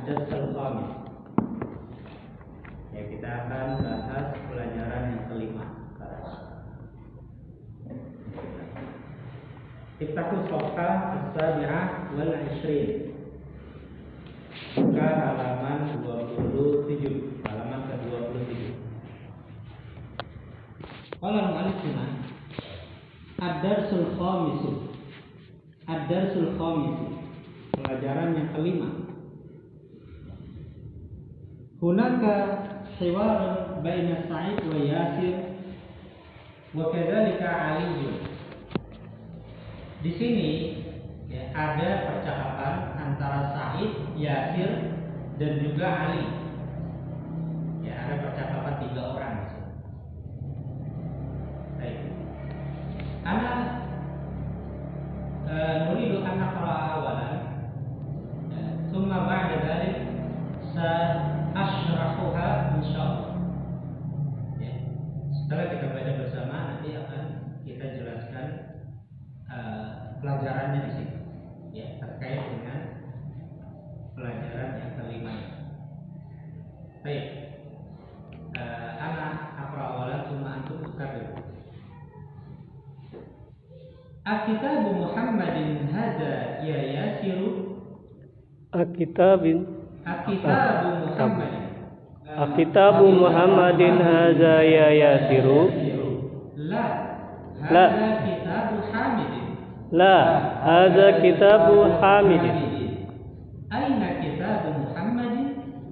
ad-darsul khamis. Ya, kita akan bahas pelajaran yang kelima sekarang. Iftahus safhah as-sabi'ah wal 'ishrin. Buka halaman 27, halaman ke-27. Qala al-mu'allif ad-darsul khamis. Ad-darsul khamis, pelajaran yang kelima. Hunaka hiwar baina Sa'id wa Yasir wa kadzalika Ali. Di sini ya, ada percakapan antara Sa'id, Yasir dan juga Ali. Ya, ada percakapan 3 orang di sini. Baik. Ana nuridu an naqra awalan, thumma ba'da dzalik sa'ashrahuha insyaallah. Ya. Setelah kita baca bersama, nanti akan kita jelaskan pelajarannya di sini. Ya, terkait dengan pelajaran yang kelima. Baik. Ana aqra awalan thumma antum tukarrir. Akitabu Muhammadin hadza ya Yasiru. Akitabu Muhammadin. Akitabu Muhammadin hadza ya Yasiru. La. Hadza kitabu Hamidin. La, hadza kitabu Hamidin. Aina kitabu Muhammadin?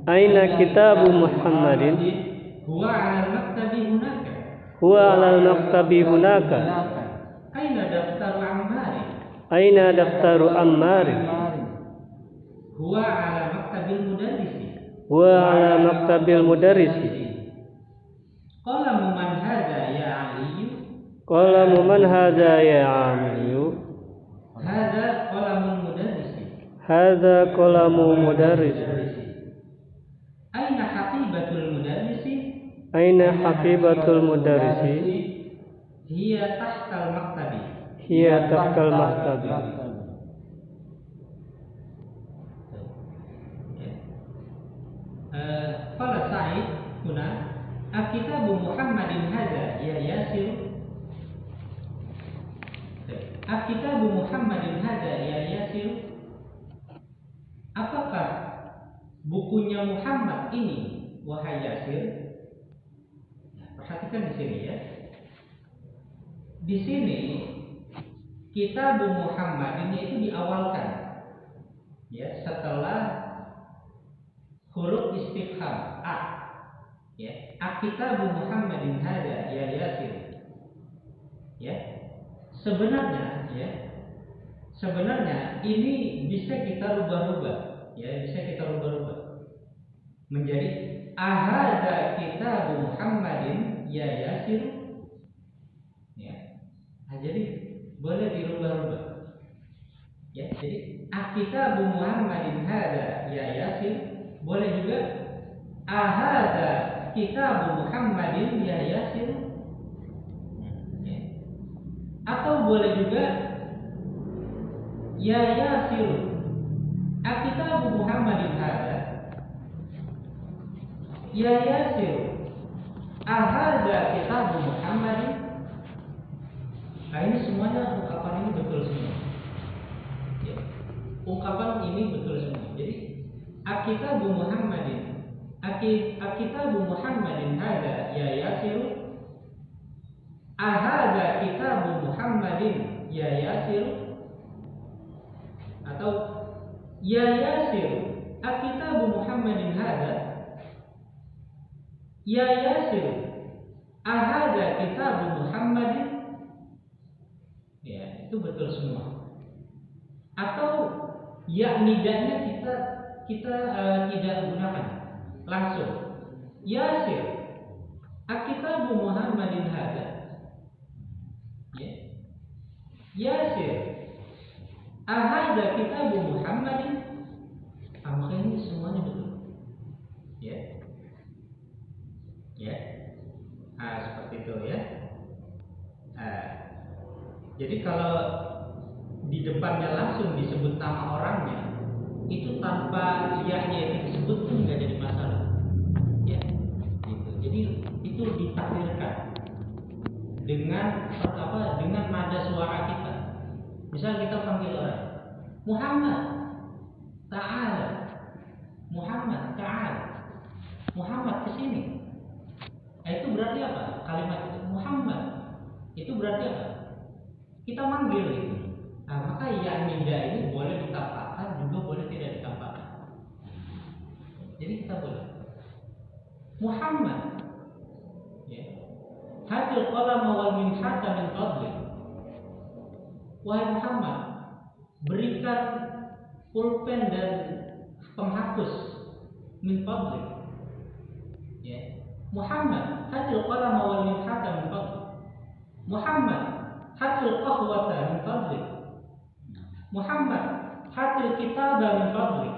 Aina kitabu Muhammadin? Huwa 'ala al-maktabi hunaka. Huwa 'ala al-maktabi hunaka. Aina daftaru Ammar? Aina daftaru Ammar? Huwa 'ala maktabil mudarrisi. Huwa 'ala maktabil mudarrisi. Qalamu man hadza ya Ali? Qalamu man hadza ya Ali? Hadza qalamul mudarrisi. Hadza qalamu mudarrisi. Aina haqibatul mudarrisi? Aina haqibatul mudarrisi? Hiya tahtal maktabi. Hiya tahtal maktabi. Qala Sa'id huna akitabu Muhammadin hadza ya Yasir. Akitabu Muhammadin hadza ya Yasir. Apakah bukunya Muhammad ini wahai Yasir? Perhatikan di sini ya. Di sini Kitabu Muhammad ini itu diawalkan ya setelah huruf istifham a, ya. Akitabu Muhammadin hadza ya Yasir. Ya. Sebenarnya ini bisa kita rubah-rubah, ya, bisa kita rubah-rubah menjadi ahadza kitabu Muhammadin ya Yasir. Nah, jadi boleh dirubah-rubah. Ya, jadi akitabu Muhammadin hadza ya Yasir, boleh juga ahadza kitabu Muhammadin ya Yasir. Ya. Atau boleh juga ya Yasir akitabu Muhammadin hadza ya Yasir ahadza kitabu Muhammadin. Nah, ini semuanya ungkapan ini betul semua. Ya. Ungkapan ini betul semua. Jadi akitabu Muhammadin, akitabu Muhammadin hadza ya Yasir, ahadza kitabu Muhammadin ya Yasir, atau ya Yasir akitabu Muhammadin hadza ya Yasir ahadza kitabu Muhammadin. Ya, itu betul semua. Atau ya nidahnya kita tidak gunakan langsung. Yasir akitabu Muhammadin hadza. Ya. Yasir ahadza kitabu Muhammadin. Maka ini semuanya betul. Ya. Ya. Seperti itu ya. Jadi kalau di depannya langsung disebut nama orangnya, itu tanpa iyahnya itu disebut pun nggak jadi masalah. Ya, gitu. Jadi itu ditakdirkan dengan dengan nada suara kita. Misal kita panggil orang Muhammad ta'ala, Muhammad ta'ala, Muhammad kesini. Itu berarti apa? Kalimat itu Muhammad itu berarti apa? Kita manggil itu. Nah, maka ya nida ini boleh ditampakkan juga boleh tidak ditampakkan. Jadi kita boleh Muhammad, ya. Hadil qalam wal minhata min fadlik. Wahai Muhammad, berikan pulpen dan penghapus min fadlik. Ya. Muhammad, hadil qalam wal minhata min fadlik. Muhammad, hadil qahwata min fadlik. Muhammad, hadil kitaba min fadlik.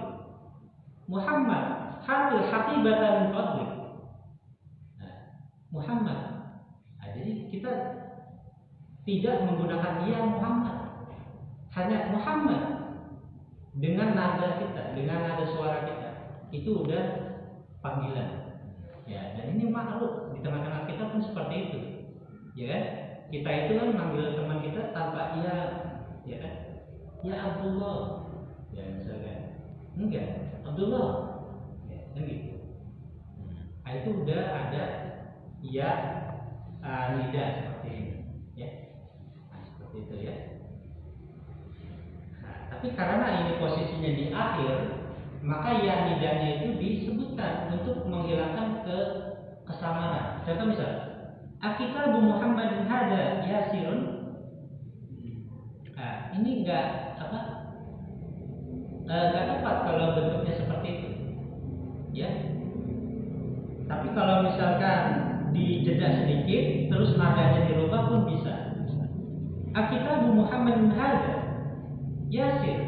Muhammad, hadil hatibata min fadlik. Muhammad. Nah, jadi kita tidak menggunakan dia Muhammad, hanya Muhammad dengan nada kita, dengan nada suara kita, itu udah panggilan. Ya, dan ini makhluk di tengah-tengah kita pun seperti itu, ya kan? Kita itu kan manggil teman kita tanpa ia, ya kan? Ya Abdullah, ya misalkan, enggak Abdullah, ya, kan gitu. Nah, itu udah ada ya nida seperti ini, ya. Nah, seperti itu ya. Nah, tapi karena ini posisinya di akhir, maka ya nidanya itu disebutkan untuk menghilangkan kesamaran. Contoh misal, Akitabu Muhammadin hada yasirun. Nah, ini enggak tepat kalau bentuknya seperti itu, ya. Tapi kalau misalkan dijeda sedikit, terus nadanya dirubah pun bisa. Akitabu Muhammadin hada yasir.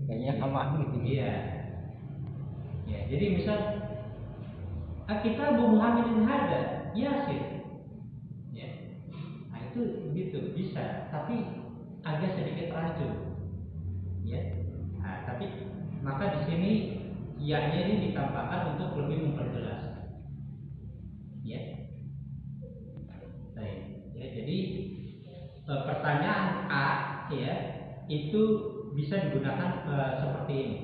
Kayaknya aman gitu. Iya. Ya, jadi misal Akitabu Muhammadin hada yasir. Ya. Nah, itu begitu bisa, tapi agak sedikit rancu. Ya. Nah, tapi maka di sini ya-nya ini ditampakkan untuk lebih memperjelas. Ya. Baik. Ya, jadi pertanyaan A ya itu bisa digunakan seperti ini.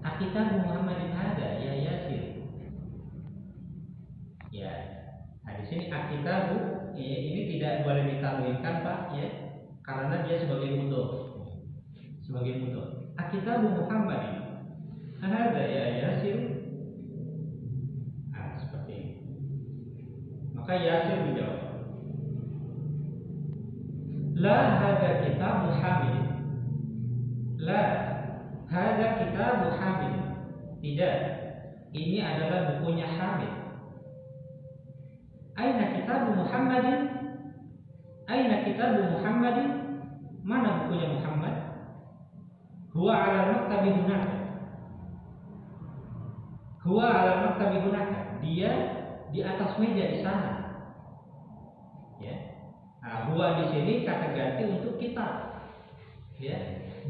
Akitabu Muhammadin hada ya yasir. Ya. Nah, di sini akitabu ya, ini tidak boleh ditanwinkan Pak ya, karena dia sebagai mudhof. Sebagai mudhof. Akitabu Muhammadin hada ya yasir. Nah, seperti ini. Maka Yasir menjawab, La hada kitabu Hamid. La hada kitabu Hamid. Tidak, ini adalah bukunya Hamid. Aina kitabu Muhammadin? Aina kitabu Muhammadin? Mana bukunya Muhammad? Huwa ala maktabi hunaka. Huwa ala maktabi hunaka. Dia di atas meja di sana. Ya. Nah, huwa di sini kata ganti untuk kita. Ya,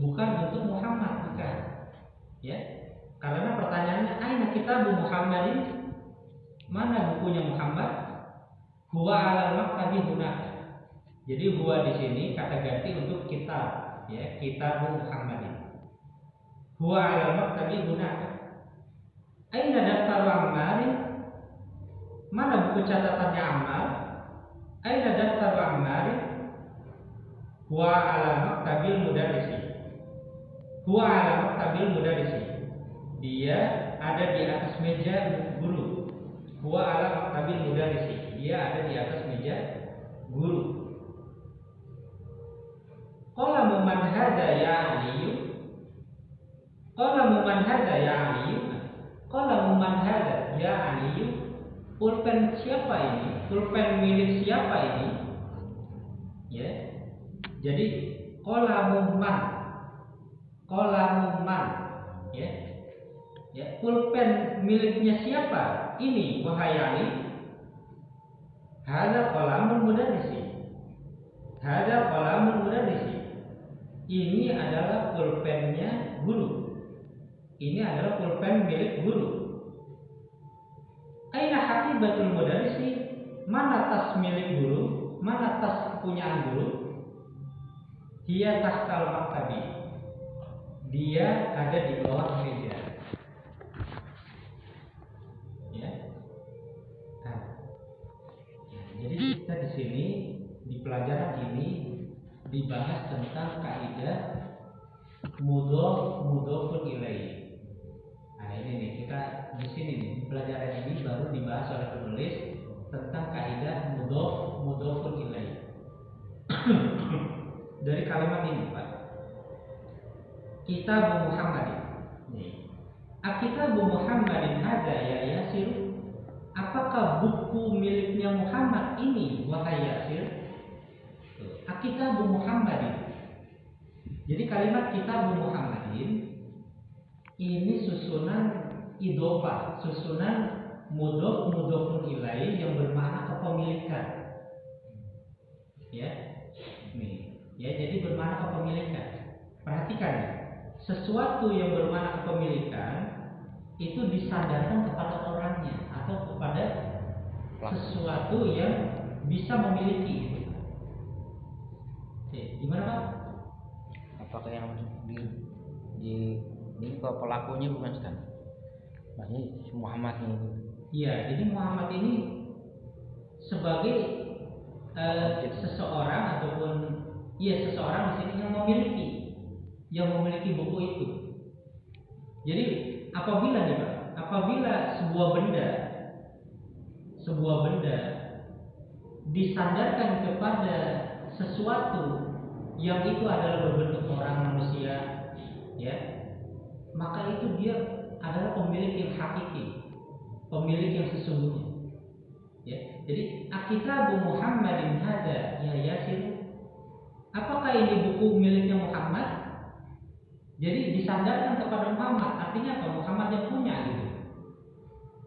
bukan untuk Muhammad, bukan. Ya. Karena pertanyaannya aina kitabu Muhammadin? Mana bukunya Muhammad? Huwa ala maktabi hunaka. Jadi huwa di sini kata ganti untuk kita, ya, kitabu Muhammadin. Huwa ala maktabi hunaka. Aina daftar Ammarin? Mana buku catatannya Ammar? Aina daftar Ammari? Huwa ala maktabil mudarrisi. Huwa ala maktabil mudarrisi. Dia ada di atas meja guru. Huwa ala maktabil mudarrisi. Dia ada di atas meja guru. Qalamu man hada ya Aliyu. Qalamu man hada ya Aliyu. Qalamu man hada ya Aliyu. Pulpen siapa ini? Pulpen milik siapa ini? Ya. Jadi qalamu man. Qalamu man. Ya. Ya, pulpen miliknya siapa? Ini wahai Ali. Hada qalamun mudarrisi. Hada qalamun mudarrisi. Ini adalah pulpennya guru. ini adalah pulpen milik guru. Aina haqibatul mudarrisi, mana tas milik guru, mana tas kepunyaan guru? Dia tahtal maktabi, dia ada di bawah meja. Ya. Nah, jadi kita di sini di pelajaran ini dibahas tentang kaidah mudhofun ilaih. Nah ini nih, kita di sini nih, di pelajaran ini baru dibahas oleh penulis tentang kaidah mudhofun ilaih. Dari kalimat ini, Pak. Kitab Muhammadin. Nih. Kitab Muhammadin hadza ya Yasir. Apakah buku miliknya Muhammad ini, wahai Yasir? Kitab Muhammadin. Jadi kalimat Kitab Muhammadin ini susunan idhofah, susunan mudhofun ilaih yang bermakna kepemilikan. Ya. Nih. Ya, jadi bermakna kepemilikan. Perhatikan ya, sesuatu yang bermakna kepemilikan itu disandarkan kepada orangnya atau kepada sesuatu yang bisa memiliki. Oke, gimana Pak? Apakah yang di ini kok pelakunya bukan kan? Maksudnya Muhammad ini. Iya, jadi Muhammad ini sebagai seseorang ataupun seseorang di sini yang memiliki buku itu. Jadi apabila nih Pak, apabila sebuah benda disandarkan kepada sesuatu yang itu adalah berbentuk orang manusia, ya, maka itu dia adalah pemilik yang hakiki, pemilik yang sesungguhnya. Ya, jadi Kitab Muhammadin hadza ya Yasir. Apakah ini buku miliknya Muhammad? Jadi disandarkan kepada Muhammad, artinya apa? Muhammad yang punya gitu.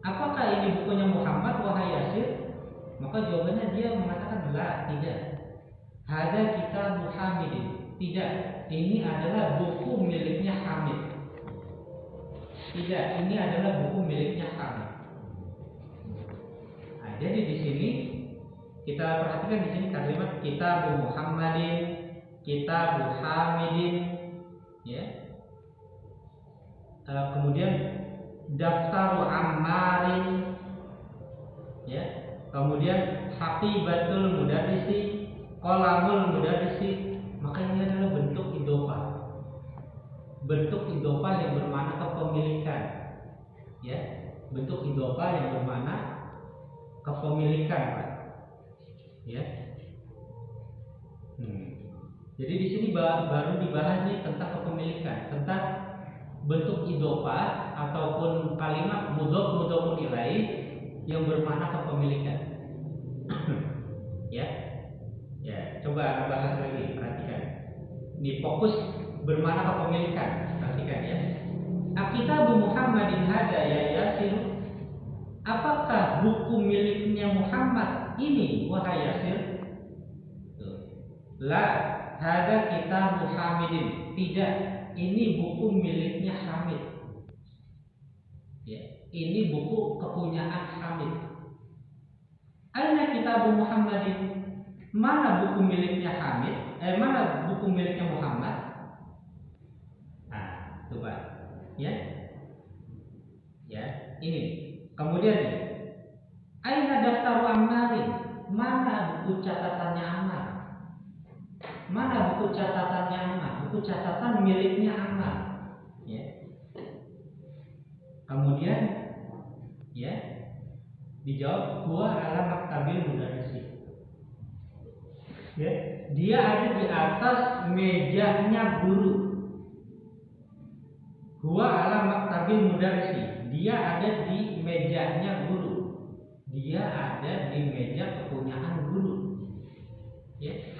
Apakah ini bukunya Muhammad, wahai Yasir? Maka jawabannya dia mengatakan la, tidak. Hadza kitab Hamidin. Tidak, ini adalah buku miliknya Hamid. Tidak, ini adalah buku miliknya Hamid. Nah, jadi di sini kita perhatikan di sini kalimat Kitab Muhammadin, Kitab Hamidin, ya. Kemudian Daftar Ammarin, ya. Kemudian Haqibatul Mudarrisi, Qalamul Mudarrisi. Maka ini adalah bentuk idhofah. Bentuk idhofah yang bermakna kepemilikan, ya. Bentuk idhofah yang bermakna kepemilikan, Pak. Ya. Jadi di sini baru dibahas nih tentang kepemilikan, tentang bentuk idhofah ataupun kalimat mudhofun ilaih yang bermakna kepemilikan. Ya. Ya, coba bahas lagi, perhatikan. Ini fokus bermakna kepemilikan, perhatikan ya. Kitab Muhammadin hadza ya Yasir. Apakah buku miliknya Muhammad ini, wahai Yasir? La, hadza kitab Hamidin. Tidak, ini buku miliknya Hamid. Ya, ini buku kepunyaan Hamid. Aina kitab Muhammadin? Mana buku miliknya Hamid? Mana buku miliknya Muhammad? Nah, coba, ya, ya, ini. Kemudian nih, aina daftar Ammarin? Mana buku catatannya Ammar? Mana buku catatannya Ammar? Buku catatan miliknya Ammar. Ya. Kemudian, ya, dijawab huwa ala maktabil mudarrisi. Ya, dia ada di atas mejanya guru. Huwa ala maktabil mudarrisi. Dia ada di mejanya guru. Dia ada di meja kepunyaan guru. Ya.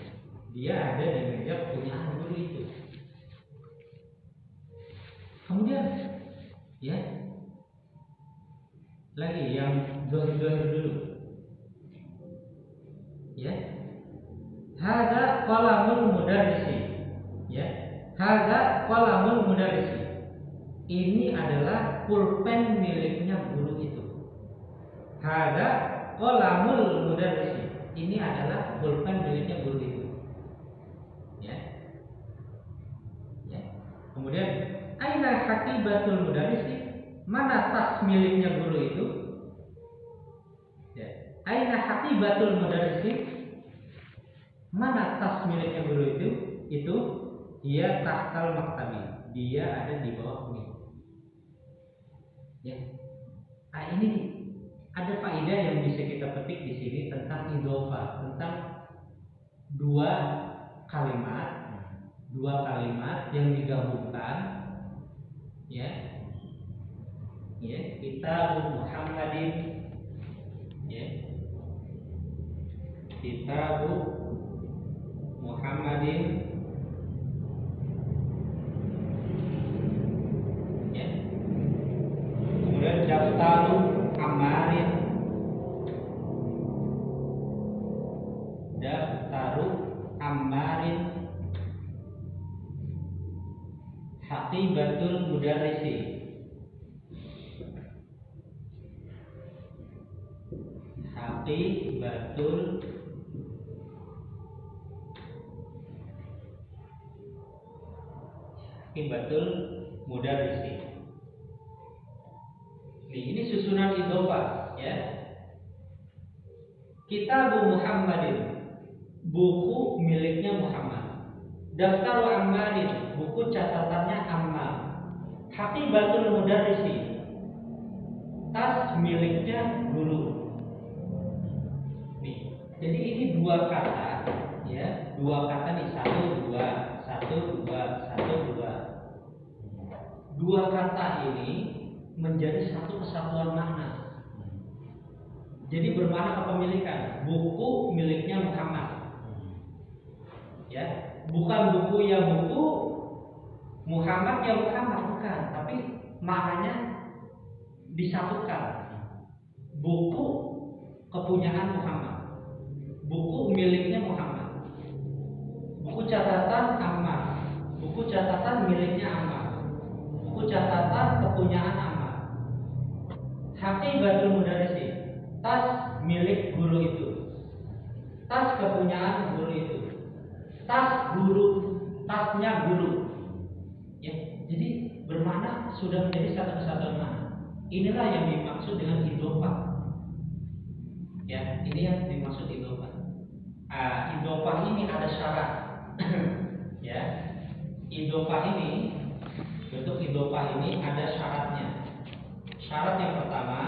Dia ada di meja kepunyaan guru itu. Kemudian, ya, lagi yang dohir dulu. Ya. Hadza qalamul mudarrisi. Ya. Hadza qalamul mudarrisi. ini adalah pulpen miliknya guru itu. Hada qalamul mudarris. Ini adalah pulpen miliknya guru itu. Ya. Ya. Kemudian aina haqibatul mudarris? Mana tas miliknya guru itu? Ya. Aina haqibatul mudarris? Mana tas miliknya guru itu? Itu dia tahtal maktabi. Dia ada di bawah ini. Ya. Nah, ini ada faedah yang bisa kita petik di sini tentang idhofah, tentang dua kalimat yang digabungkan, ya. Ya, Kitab Muhammadin, ya. Kitab Muhammadin, ya. Kemudian Daftaru Ammarin, Daftaru Ammarin, Haqibatul Mudarrisi, Haqibatul Mudarrisi. Ini susunan idhofah, ya. Kitab Muhammadin, buku miliknya Muhammad. Daftar Ammarin, buku catatannya Ammar. Haqibatul Mudarrisi, tas miliknya guru. Nih, jadi ini dua kata, ya, dua kata nih, satu dua. Dua kata ini menjadi satu kesatuan makna. Jadi bermakna kepemilikan. Buku miliknya Muhammad. Ya, bukan buku ya buku, Muhammad ya Muhammad, bukan, tapi maknanya disatukan. Buku kepunyaan Muhammad. Buku miliknya Muhammad. Buku catatan Ammar. Buku catatan miliknya Ammar. Buku catatan kepunyaan Ammar. Haqibatul Mudarrisi, tas milik guru itu. Tas kepunyaan guru itu. Tas guru, tasnya guru. Ya, jadi bermakna sudah menjadi satu kesatuan makna. Inilah yang dimaksud dengan idhofah. Ya, ini yang dimaksud idhofah. Idhofah ini ada syarat. Ya, idhofah ini, bentuk idhofah ini ada syaratnya. Syarat yang pertama,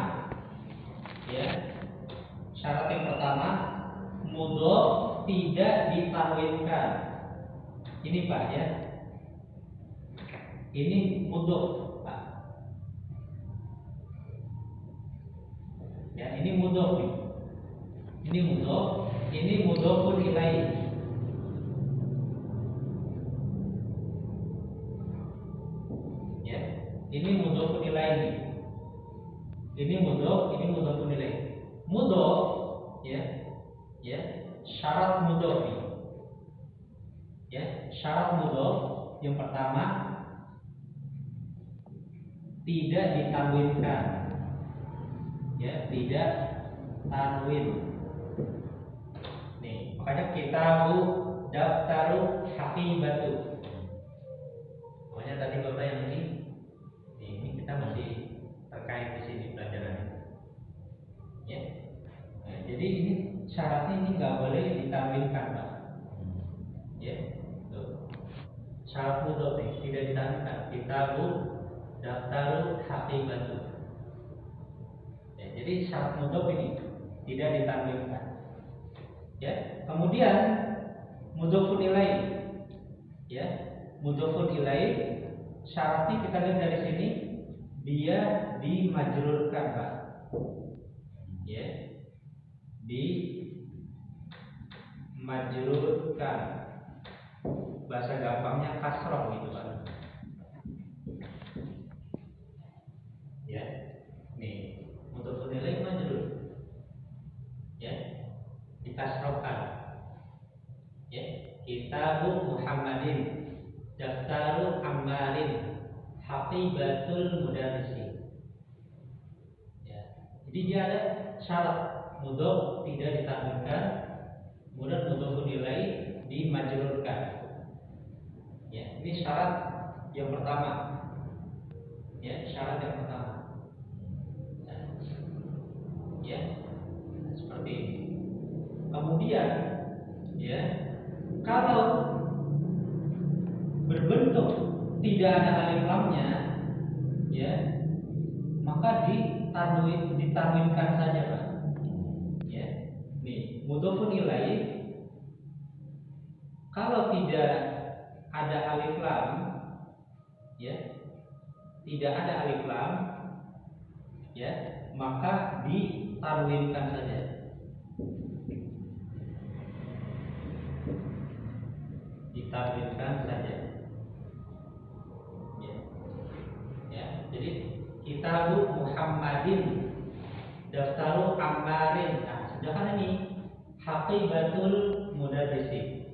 ya, syarat yang pertama, mudhof tidak ditanwinkan. Ini Pak, ya. Ini mudhof, Pak. Ya, ini mudhof nih. Ini mudhof, ini mudhofun ilaih. Ya, ini mudhofun ilaih. Ini mudhof, ini mudhofun ilaih. Mudhof, ya, ya, syarat mudhof. Ya, syarat mudhof yang pertama tidak ditanwinkan. Ya, tidak tanwin. Nih, makanya kitabu daftaru haqibatu. Pokoknya tadi Bapak yang ini kita masih terkait di sini pelajarannya. Ya. Nah, jadi ini syaratnya ini nggak boleh ditanwinkan, Pak. Ya. Tuh. Syarat mudhof tidak ditanwinkan. Kitabu daftaru haqibatu. Ya, jadi syarat mudhof ini tidak ditanwinkan. Ya, kemudian mudhofun ilaih. Ya, mudhofun ilaih syaratnya kita lihat dari sini dia dimajrurkan, Pak. Ya, dimajrurkan. Bahasa gampangnya kasroh gitu, Pak. Ya, nih mudhofun ilaih majrur. Ya, dikasrohkan. Ya, Kitabu Muhammadin, Daftaru Ammarin, haqibatul mudarrisi. Ya. Jadi dia ada syarat mudhof tidak ditampilkan, kemudian mudhofun ilaih dimajrurkan. Ya, ini syarat yang pertama. Ya, syarat yang pertama. Ya, seperti ini. Kemudian, ya, kalau berbentuk tidak ada alif lamnya, ya, maka ditanwinkan saja, Pak. Ya, nih, mudhofun ilaih kalau tidak ada alif lam, ya, tidak ada alif lam, ya, maka ditanwinkan saja. Ditanwinkan saja. Ya. Ya, jadi kitabu Muhammadin, daftaru Ammarin. Nah, sedangkan ini haqibatul mudarrisi.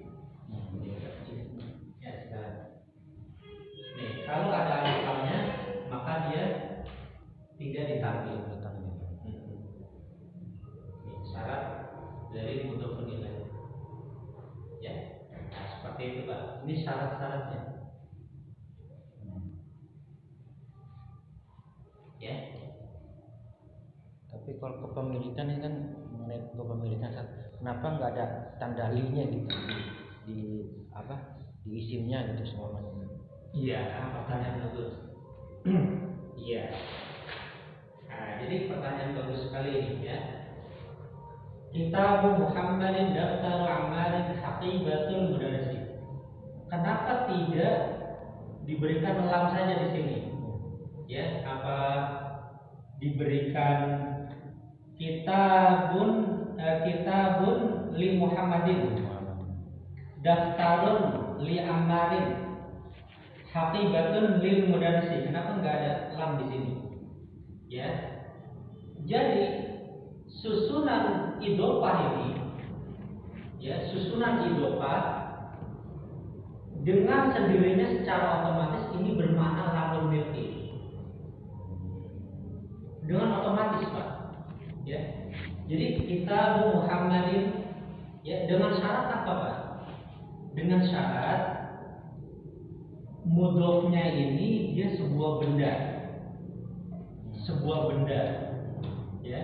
Ya, sekarang. Nih, kalau ada alif lamnya, maka dia tidak ditampil. Syarat dari mudhofun ilaih. Ya, nah, seperti itu, Pak. Ini syarat-syaratnya. Ya. Tapi kalau kepemilikan ini kan mengenai kepemilikan, kenapa nggak ada tanda linya gitu di apa di isimnya gitu semuanya? Iya, pertanyaan bagus. Iya. Nah, jadi pertanyaan bagus sekali ini, ya. Kitabu Muhammadin daftaru Ammarin haqibatul mudarrisi. Kenapa tidak diberikan lam saja di sini? Ya, apa diberikan kitabun li Muhammadin, daftarun li Ammarin, haqibatun lil mudarrisi. Kenapa enggak ada lam di sini? Ya. Jadi susunan idhofah ini, ya, susunan idhofah dengan sendirinya secara otomatis ini bermakna lamul milki. Dengan otomatis, Pak. Ya. Jadi kita Muhammadin, ya, dengan syarat apa, Pak? Dengan syarat mudhofnya ini dia sebuah benda. Sebuah benda. Ya.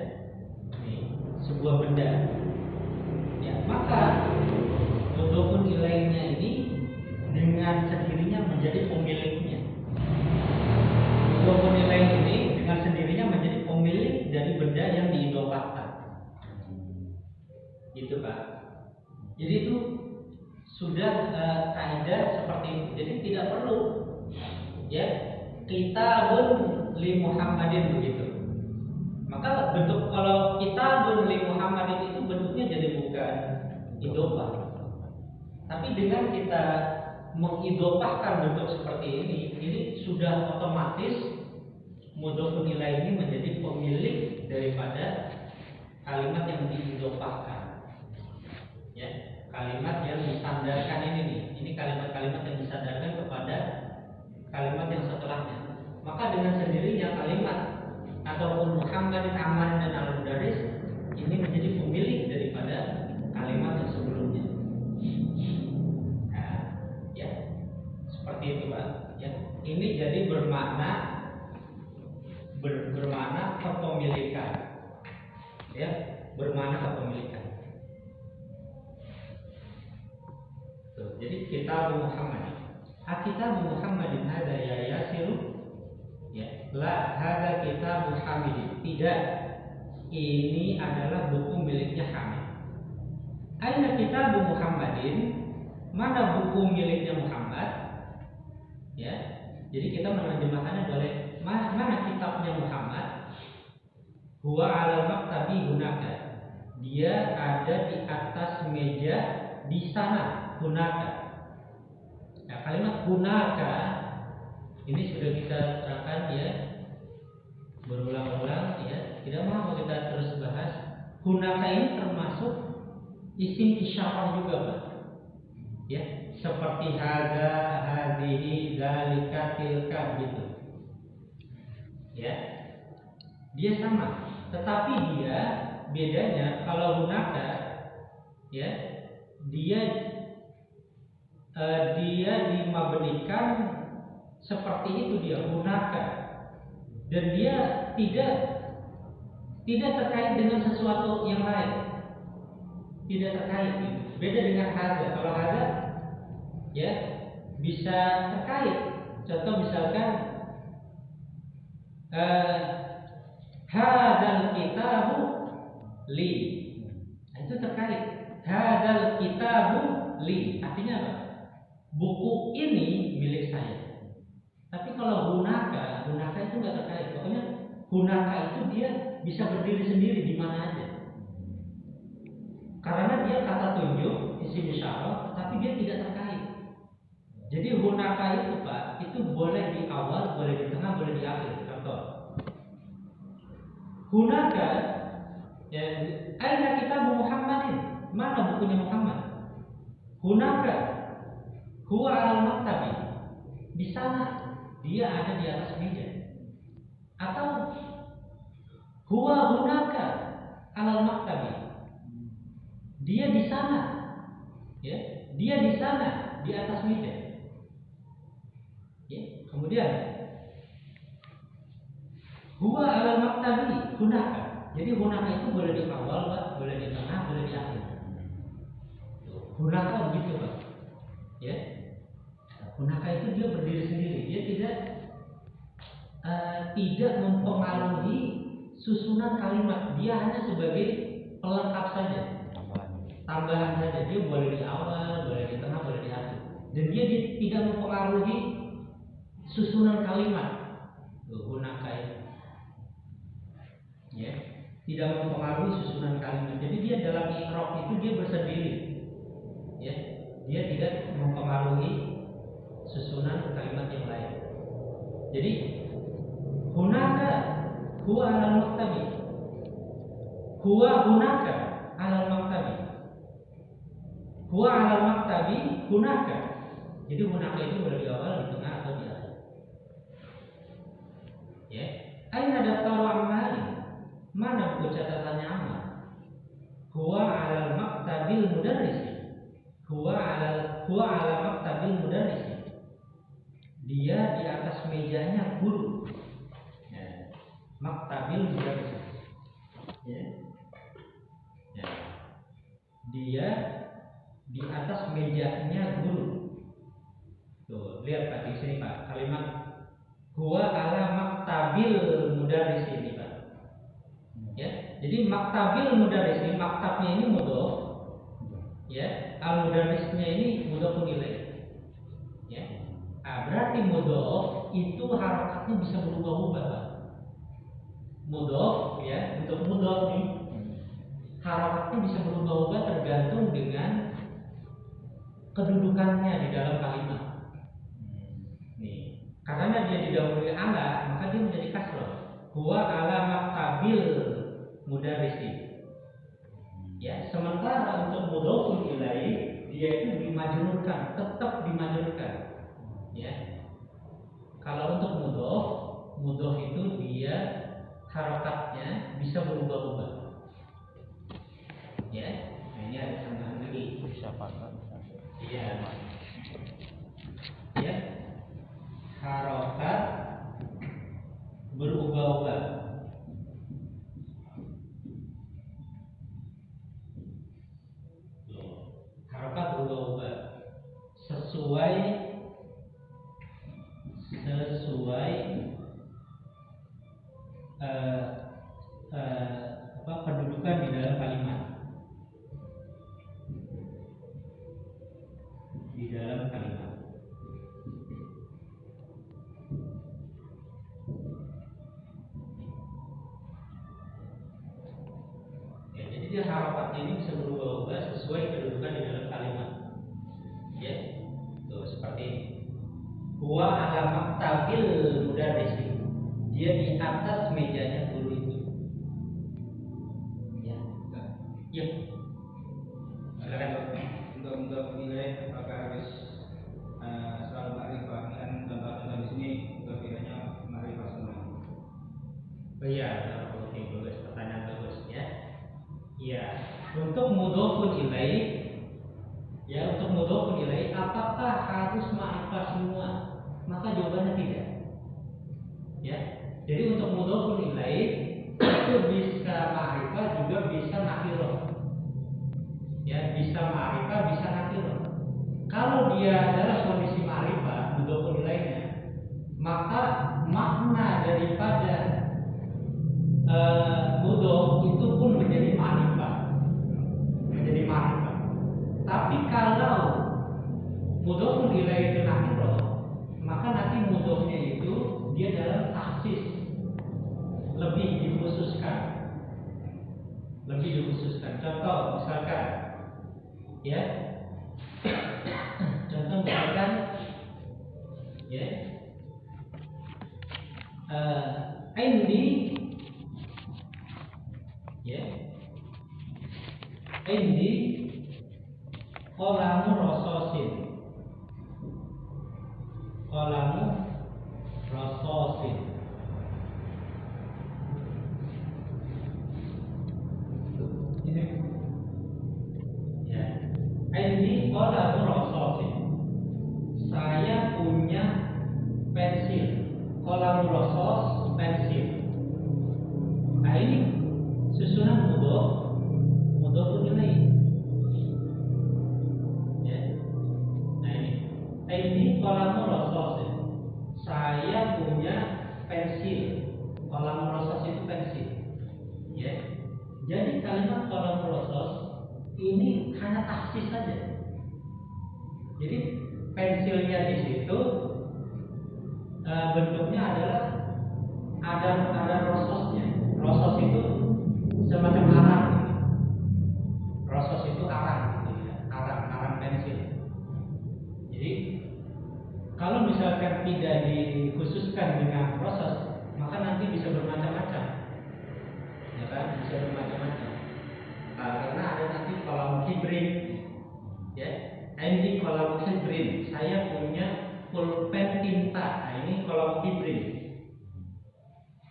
Nih, sebuah benda. Ya, maka mudhofun ilaihnya ini dengan sendirinya menjadi pemiliknya. Mudhofun ilaih ini dengan sendirinya menjadi pemilik dari benda yang diidhofahkan. Gitu, Pak. Jadi itu sudah kaidah seperti itu. Jadi tidak perlu, ya, kitabun li Muhammadin begitu. Maka bentuk kalau kitabun li Muhammadin itu bentuknya jadi bukan idhofah. Tapi dengan kita mengidhofahkan bentuk seperti ini sudah otomatis mudhofun ilaih ini menjadi pemilik daripada kalimat yang diidhofahkan. Ya, kalimat yang disandarkan ini kalimat-kalimat yang disandarkan kepada kalimat yang setelahnya. Maka dengan sendirinya kalimat ataupun Muhammadin, Ammarin, dan Al-Mudarris ini menjadi pemilik daripada kalimat yang sebelumnya. Nah, ya, seperti itu, Pak. Ya, ini jadi bermakna kepemilikan. Ya, bermakna kepemilikan. Tuh, jadi kitab Muhammadin. Kitab Muhammadin hadza ya yasiru. Ya, la hadza kitab Hamidin. Tidak. Ini adalah buku miliknya Hamid. Aina kitab Muhammadin? Mana buku miliknya Muhammad? Ya. Jadi kita menerjemahkannya boleh mana kitabnya Muhammad? Huwa 'alal maktabi hunaka. Dia ada di atas meja di sana. Hunaka. Nah, kalimat hunaka ini sudah kita terangkan, ya, berulang-ulang, ya. Tidak mau kita terus bahas. Hunaka ini termasuk isim isyarah juga, Pak. Ya, seperti hadza, hadhihi, dzalika, tilka gitu. ya, dia sama, tetapi dia bedanya kalau hunaka, ya, dia dimabnikan seperti itu, dia hunaka, dan dia tidak terkait dengan sesuatu yang lain, tidak terkait gitu. Beda dengan hadza. Kalau hadza, ya, bisa terkait. Contoh misalkan hadzal kitabu li, nah, itu terkait. Hadzal kitabu li artinya apa? Buku ini milik saya. Tapi kalau hunaka itu nggak terkait. Pokoknya hunaka itu dia bisa berdiri sendiri di mana aja. Karena dia kata tunjuk, isim isyarah, tapi dia tidak terkait. Jadi hunaka itu Pak, itu boleh di awal, boleh di tengah, boleh di akhir. Contoh, hunaka, ya, aina kitabu Muhammadin, mana bukunya Muhammad? Hunaka, huwa al maktabi, di sana, dia ada di atas meja. Atau huwa hunaka al maktabi, dia di sana, ya, dia di sana di atas meja. Ya, kemudian huwa al maktabi hunaka. Jadi hunaka itu boleh di awal, Pak, boleh di tengah, boleh di akhir. Hunaka begitu, Pak. Ya, hunaka itu dia berdiri sendiri, dia tidak mempengaruhi susunan kalimat, dia hanya sebagai pelengkap saja. Tambahan saja, dia boleh di awal, boleh di tengah, boleh di akhir, dan dia tidak mempengaruhi susunan kalimat. Hunaka itu, ya, tidak mempengaruhi susunan kalimat. Jadi dia dalam i'rab itu dia bersendiri, ya, dia tidak mempengaruhi susunan kalimat yang lain. Jadi hunaka huwa alal maktabi, huwa hunaka alal maktabi, huwa alal maktabi hunaka. Jadi hunaka itu boleh di awal, di tengah, atau di akhir. Ya, aina daftaru amali, mana buku catatannya amal? Huwa alal maktabil mudarrisi, huwa ala maktabil mudarrisi, dia di atas mejanya guru. Ya, maktabil mudarrisi, ya, ya, dia di atas mejanya guru. Tuh, lihat Pak di sini Pak, kalimat huwa ala maktabil mudarris ini Pak. Ya, jadi maktabil mudarris ini, maktabnya ini mudhof, ya, al mudarrisnya ini mudhofun ilaih. Ya. Berarti mudhof itu harakatnya bisa berubah-ubah Pak. Mudhof, ya, untuk mudhof ini harakatnya bisa berubah-ubah tergantung dengan kedudukannya di dalam kalimat. Nih, karena dia didahului ala, maka dia menjadi kasroh. Huwa ala maktabil mudarrisi. Ya, sementara untuk mudhofun ilaih dia itu dimajrurkan, tetap dimajrurkan. Ya. Kalau untuk mudhof itu dia harakatnya bisa berubah-ubah. Ya. Nah, ini ada tambahan lagi. Bisa pakai. Iya. Ya. Harokat berubah-ubah. Harokat berubah-ubah sesuai kedudukan di dalam kalimat. Di dalam kalimat. Ya, jadi dia harokatnya ini bisa berubah-ubah sesuai kedudukan di dalam kalimat. Ya, tuh seperti ini. Huwa ala maktabil mudarrisi, dia di atas mejanya guru itu. Ya, ya. Silakan untuk nilai apakah harus selalu ma'rifah, kan contoh-contoh di sini berbedanya ma'rifah semua. Oh iya, oke, bagus, pertanyaan bagus ya. Iya, untuk mudhofun ilaih, ya untuk mudhofun ilaih, apakah harus ma'rifah semua? Maka jawabannya tidak. Ya, jadi untuk mudhofun ilaih itu bisa ma'rifah juga bisa nakirah. Ya, bisa ma'rifah, bisa nakirah. Kalau dia adalah kondisi ma'rifah, mudhofun ilaihnya, maka makna daripada mudhof itu pun menjadi ma'rifah. Tapi kalau mudhofun ilaih itu nakirah, maka nanti mudhofnya itu dia dalam taksis, lebih dikhususkan. Contoh misalkan, ya, ya, indi, ya, indi qalamu rasasin, ini, ya, indi qalamu rasasin, saya punya pensil, qalamu rasas, pensil. Nah ini susunan mudhofun ilaih. Ya. Nah ini qalamu rasas. Saya punya pensil. Qalamu rasas itu pensil. Ya. Jadi kalimat qalamu rasas ini hanya taksis saja. Jadi pensilnya di situ bentuknya adalah ada rososnya. Rosos itu semacam arang. Rosos itu arang, gitu ya. Arang pensil. Jadi kalau misalkan tidak dikhususkan dengan rosos, maka nanti bisa bermacam-macam. Ya kan, bisa bermacam-macam. Karena ada nanti kolam hibrid. Ya, ini kolam hibrid. Saya punya pulpen tinta. Nah, ini kolam hibrid.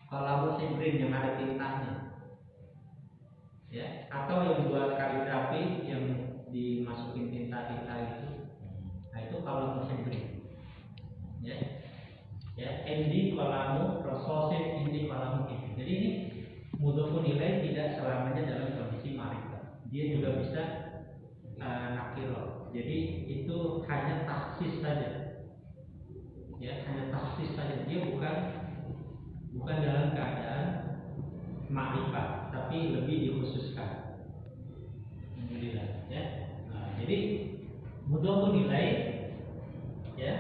Kolam hibrid yang ada tintanya. Ya, atau yang buat kaligrafi yang dimasukin tinta-tinta itu. Nah, itu kolam hibrid. Ya. Ya, indi kolamu prososin, indi kolamu hibrid. Jadi ini mudhofun ilaih tidak selamanya dalam kondisi ma'rifah. Dia juga bisa nakirah. Jadi itu hanya taksis saja. Ya, hanya taksis saja. Dia bukan dalam keadaan ma'rifah, tapi lebih dikhususkan. Alhamdulillah, ya. Nah, jadi mudhofun ilaih, ya,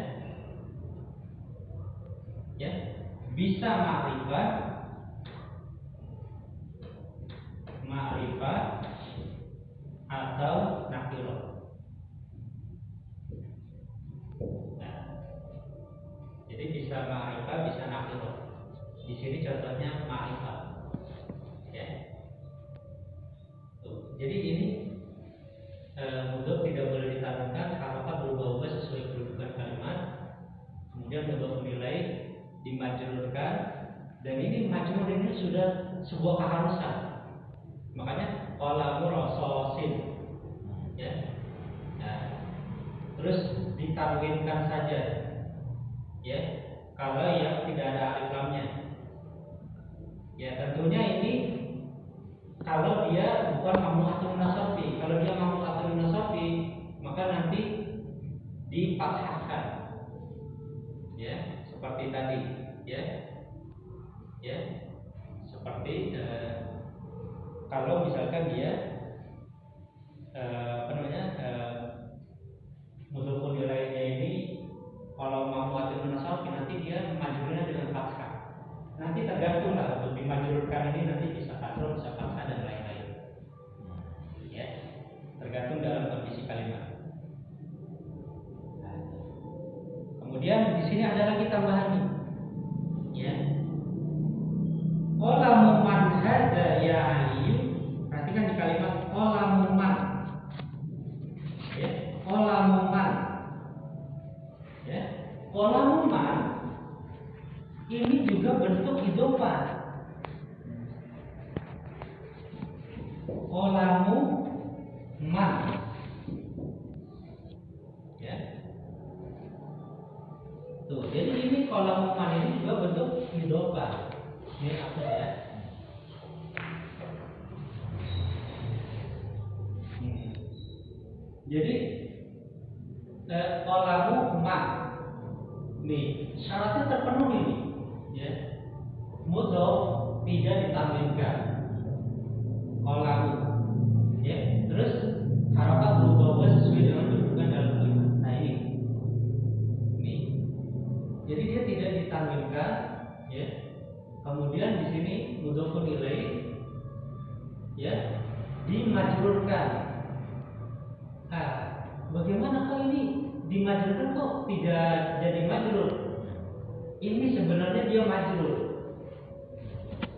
bisa ma'rifah atau nakirah. Nah, jadi bisa ma'rifah, bisa nakirah. Di sini contohnya ma'rifah. Ya. Tuh. Jadi ini mudhof tidak boleh ditanamkan apakah berubah-ubah sesuai kedudukan kalimat. Kemudian mudhofun ilaih dimajrurkan, dan ini majrur ini sudah sebuah keharusan. Makanya qalamu rasasin. Ya. Nah, terus ditanwinkan saja. Ya. Kalau yang tidak ada alif lamnya. Ya, tentunya ini kalau dia bukan mamnu'atun nasabi. Kalau dia mamnu'atun nasabi, maka nanti difathahkan. Ya, seperti tadi, ya. Ya. Seperti kalau misalkan dia mudhofun ilaihnya ini kalau mamnu'atun nasabi nanti dia majrurnya dengan fathah. Nanti tergantunglah untuk dimajrurkan ini nanti bisa kasroh, bisa fathah dan lain-lain. Ya, tergantung dalam kondisi kalimat. Nah, kemudian di sini ada lagi tambahan nih. Ya. Qalamu man hadza ya aliyu. Perhatikan di kalimat qalamu man. Ya, qalamu man. Ya, qalamu man ini juga bentuk idhofah. kolamu man. Ya. Tuh, jadi ini kolamu man ini juga bentuk idhofah. Ini apa ya? Jadi kolamu man. Nih, syaratnya terpenuhi nih, ya. Mudhof tidak ditanwinkan. Kolamu, ya. Terus harokat berubah sesuai dengan kedudukan dalam kalimat. Nah ini, nih. Jadi dia tidak ditanwinkan, ya. Kemudian di sini mudhofun ilaih, ya, dimajrurkan. Nah, bagaimana kok ini dimajrurkan kok tidak jadi majrur? Ini sebenarnya dia majrur,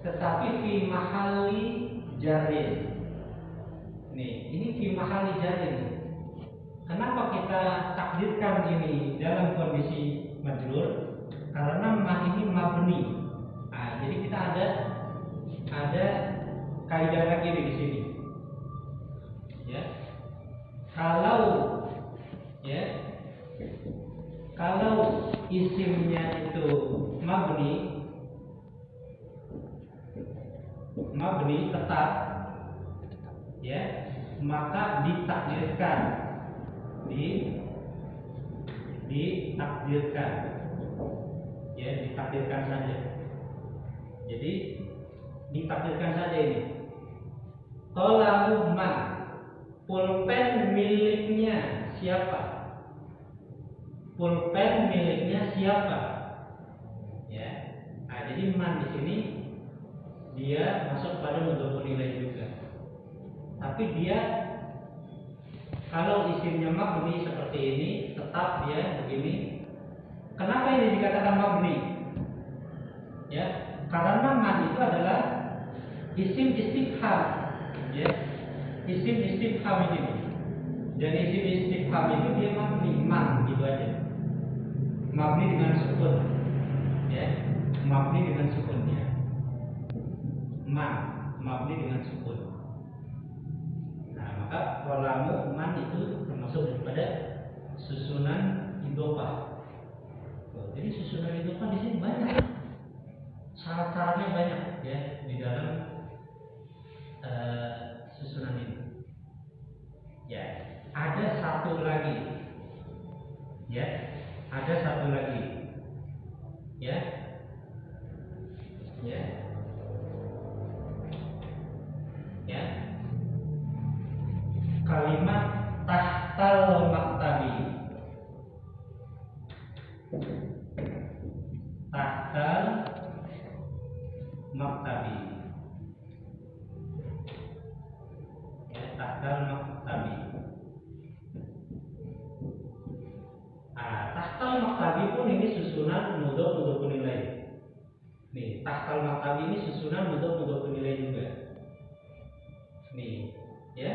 tetapi fi mahalli jarrin. Nih, ini fi mahalli jarrin. Kenapa kita takdirkan ini dalam kondisi majrur? Karena ma ini mabni. Nah, jadi kita ada kaidah lagi di sini. Ya. Kalau isimnya itu mabni tetap, ya, maka ditakdirkan ya, ditakdirkan saja. Jadi ditakdirkan saja ini. Qalamu man, pulpen miliknya siapa? Pulpen miliknya siapa? Ya. Nah, jadi man di sini dia masuk pada mudhofun ilaih juga. Tapi dia kalau isimnya mabni seperti ini, tetap dia begini. Kenapa ini dikatakan mabni? Ya, karena man itu adalah isim istifham, ya. Isim istifham ini. Dan isim istifham itu dia mabni, man gitu aja. Mabni dengan sukun, ya. Mabni dengan sukunnya. Man, mabni dengan sukun. Nah, maka kolamu man itu termasuk daripada susunan idhofah. Jadi susunan idhofah di sini banyak. Syarat-syaratnya banyak, ya, di dalam susunan ini. Ya, ada satu lagi. Ya, ada satu lagi. Ya. Ya. Ya. Kalimat tahtal maktabi. Tahtal maktabi. Ya, tahtal maktabi. Tahtal maktabi pun ini susunan mudhofun ilaih. Nih, tahtal maktabi ini susunan mudhofun ilaih juga. Nih, ya.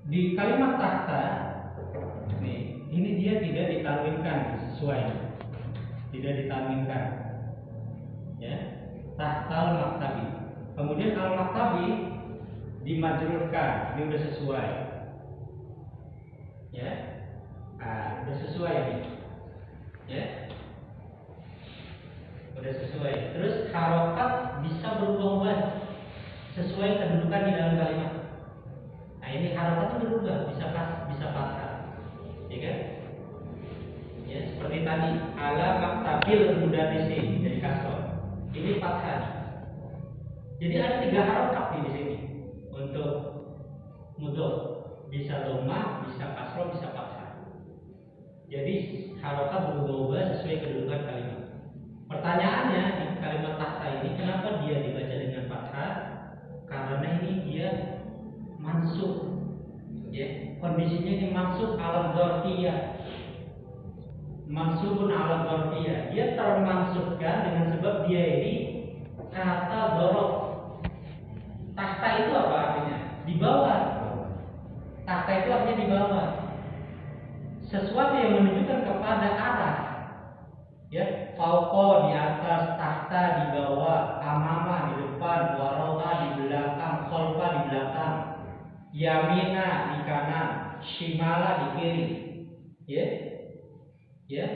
Di kalimat tahta, nih, ini dia tidak ditanwinkan sesuai. Tidak ditanwinkan. Ya. Tahtal maktabi. Kemudian al maktabi dimajrurkan. Ini udah sesuai. Ya, udah sesuai ini, ya, udah sesuai. Terus harokat bisa berubah-ubah sesuai kedudukan di dalam kalimat. Nah, ini harokat itu berubah, bisa fathah, ya kan? Ya, seperti tadi ala maktabil mudarrisi dari kasroh, ini fathah. Jadi ada 3 harokat di sini untuk mudhof. Bisa dhamma, bisa kasroh, bisa fathah. Jadi harokat berubah-ubah sesuai kedudukan kalimat. Pertanyaannya di kalimat tahta ini, kenapa dia dibaca dengan fathah? Karena ini dia mansub, ya. Kondisinya ini mansub ala dzarfiyah. Mansubun ala dzarfiyah. Dia termansubkan dengan sebab dia ini kata dzaraf. Tahta itu apa artinya? Di bawah. Tahta itu artinya di bawah. Sesuatu yang menunjukkan kepada arah. Ya, fauqa Fauqa di atas, tahta di bawah, amama di depan, wara'a di belakang, khalfa di belakang, yamina di kanan, shimala di kiri. Ya. Ya.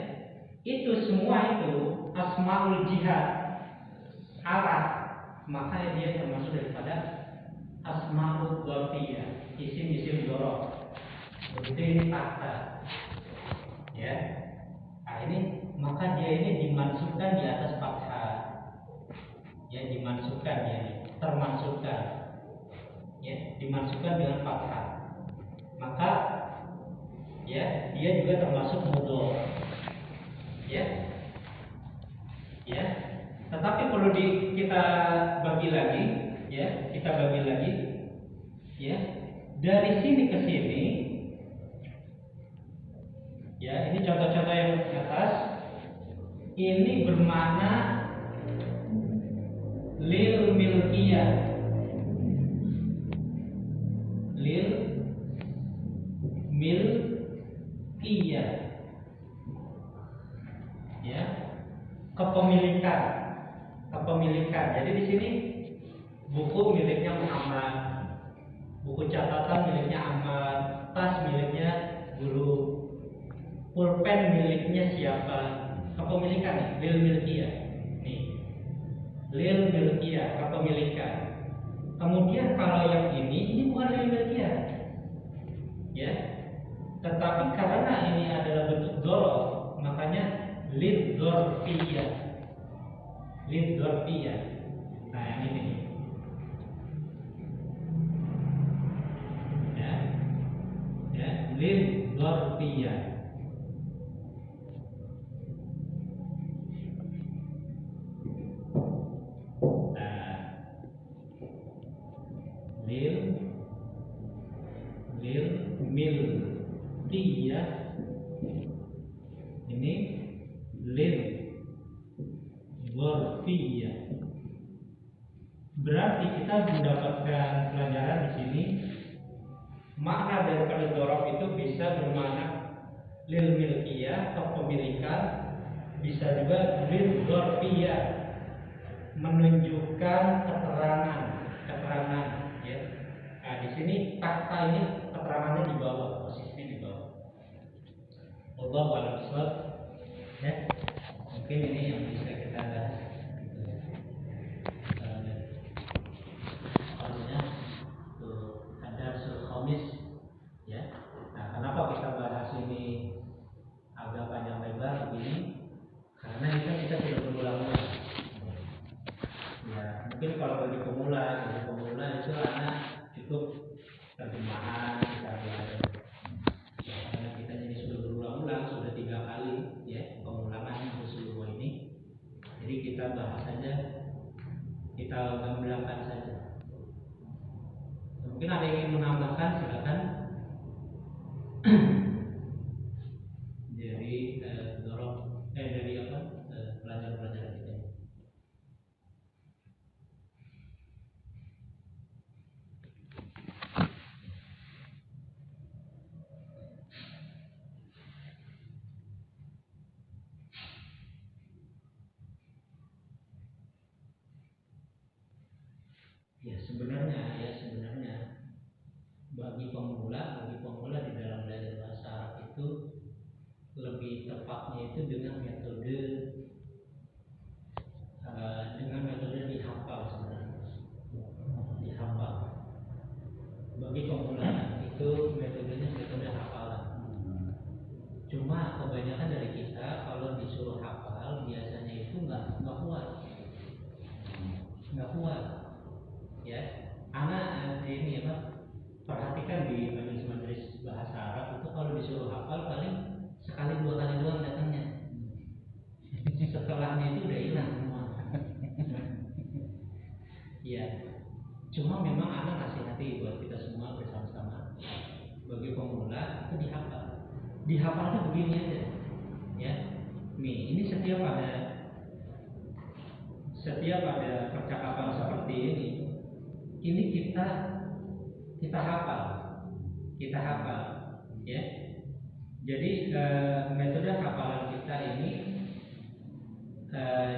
Itu semua itu asmaul jihad, arah, makanya dia termasuk daripada asmaul dzarfiyah, isim-isim dzaraf. Begitu ini tahta. Ya. Nah, ini maka dia ini dimansubkan di atas fathah. Ya, dimansubkan dia ini, termansubkan. Ya, dimansubkan dengan fathah. Maka ya, dia juga termasuk mudhaf. Ya. Ya. Tetapi perlu kita bagi lagi, ya, kita bagi lagi. Ya. Dari sini ke sini, ya, ini contoh-contoh yang di atas. Ini bermakna lil milkiyah. Lil milkiyah. Ya. Kepemilikan. Kepemilikan. Jadi di sini buku miliknya Muhammad. Buku catatan miliknya Ahmad, tas miliknya guru, pulpen miliknya siapa? Kepemilikan nih, lil milkiyah. Nih. Lil milkiyah, kepemilikan. Kemudian kalau yang ini bukan lil milkiyah. Ya. Tetapi karena ini adalah bentuk dzaraf, makanya lil dzarfiyah. Lil dzarfiyah. Nah, yang ini. Ya. Ya, lil dzarfiyah. Lil milkiyah ini lil dzarfiyah. Berarti kita mendapatkan pelajaran di sini makna daripada dzaraf itu bisa bermakna lil milkiyah, kepemilikan, bisa juga lil dzarfiyah, menunjukkan keterangan ya. Nah, di sini tahta ini keterangannya di bawah, posisinya di bawah. Wallahu a'lam bishawab. Ya. Mungkin ini yang bisa kita bahas. Soalnya tuh ada surah khamis ya. Nah, kenapa kita bahas ini agak panjang lebar begini? Karena kita sudah berulang-ulang. Ya, mungkin kalau bagi pemula itu anak cukup terjemahan kita belajar. Ya, karena kita ini sudah berulang-ulang, sudah 3 kali ya pengulangan keseluruhan ini. Jadi kita bahas saja, kita gamblakan saja. Mungkin ada yang ingin menambahkan, silakan. Dari dari apa pelajaran kita. Sebenarnya bagi pemula di dalam belajar bahasa Arab itu lebih tepatnya itu dengan metode dihafal sebenarnya. Dihafal. Bagi pemula itu metodenya metode hafalan. Cuma kebanyakan dari kita kalau disuruh hafal biasanya itu nggak kuat. Ya, anak ini perhatikan di majelis bahasa Arab itu kalau disuruh hafal paling sekali 2 kali doang datangnya. Setelahnya itu udah hilang semua. Ya, cuma memang anak nasihati buat kita semua bersama-sama. Bagi pemula itu dihafal. Dihafalnya begini aja. Ya, nih ini setiap ada percakapan seperti ini kita hafal, ya. Jadi metode hafalan kita ini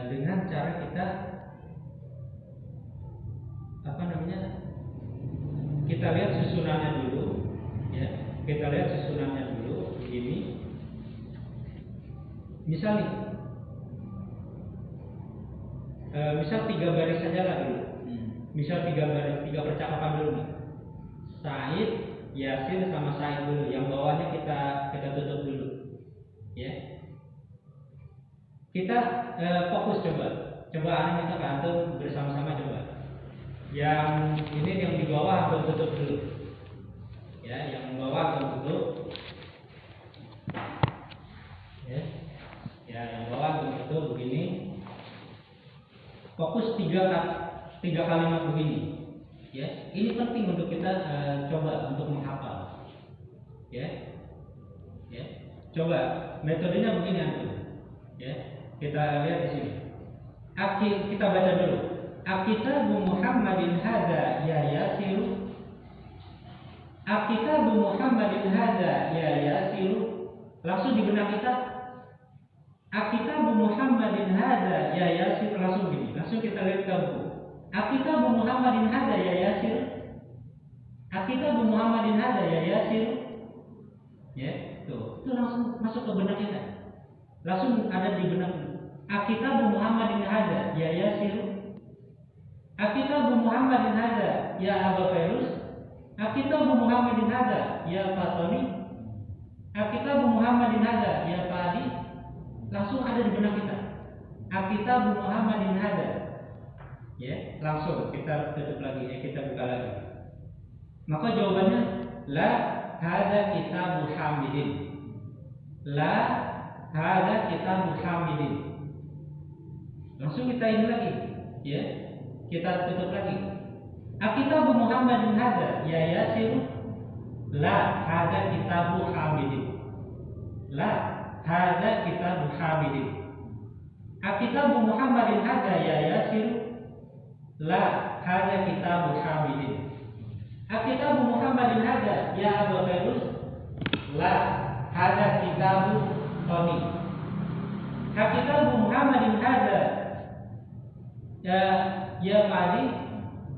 dengan cara kita kita lihat susunannya dulu, ya. Kita lihat susunannya dulu begini. Misal 3 baris saja lah dulu. Misal 3 baris, 3 percakapan dulu nih. Said, Yasin sama Said dulu. Yang bawahnya kita tutup dulu. Ya. Kita fokus coba anak minta ke antum bersama-sama coba. Yang ini yang di bawah antum tutup dulu. Ya, yang bawah antum tutup. Ya. Ya, yang bawah antum tutup begini. Fokus 3 kalimat begini. Ya, ini penting untuk kita coba untuk menghafal. Ya. Ya. Coba metodenya begini antum. Ya. Kita lihat di sini. Kita baca dulu. Akitabu Muhammadin hadza ya Yasiru. Akitabu Muhammadin hadza ya Yasiru. Langsung di benak kita. Akitabu Muhammadin hadza ya Yasiru, langsung gini. Langsung kita lihat ke buku. Akitabu Muhammadin hadza ya Yasiru. Akitabu Muhammadin hadza ya Yasiru. Ya, tuh. Itu langsung masuk ke benak kita. Langsung ada di benak. Akitabu Muhammadin hadza ya Yasiru. Akitabu Muhammadin hadza ya Abu Fairuz. Akitabu Muhammadin hadza ya Fatoni. Akitabu Muhammadin hadza ya Fadi. Langsung ada di benak kita. Akitabu Muhammadin hadza. Ya, langsung kita tutup lagi, kita buka lagi. Maka jawabannya la hadza kitabu Hamidin. La hadza kitabu Hamidin. Langsung kita ini lagi, ya. Kita tutup lagi. Akitabu Muhammadin hadza ya Yasir. La hadza kitabu Hamidin. La hadza kitabu Hamidin. Akitabu Muhammadin hadza ya Yasir. La hadza kitabu Hamidin. Akitabu Muhammadin hadza ya Abu Fairuz. La hadza kitabu Toni. Akitabu Muhammadin hadza ya Fadi.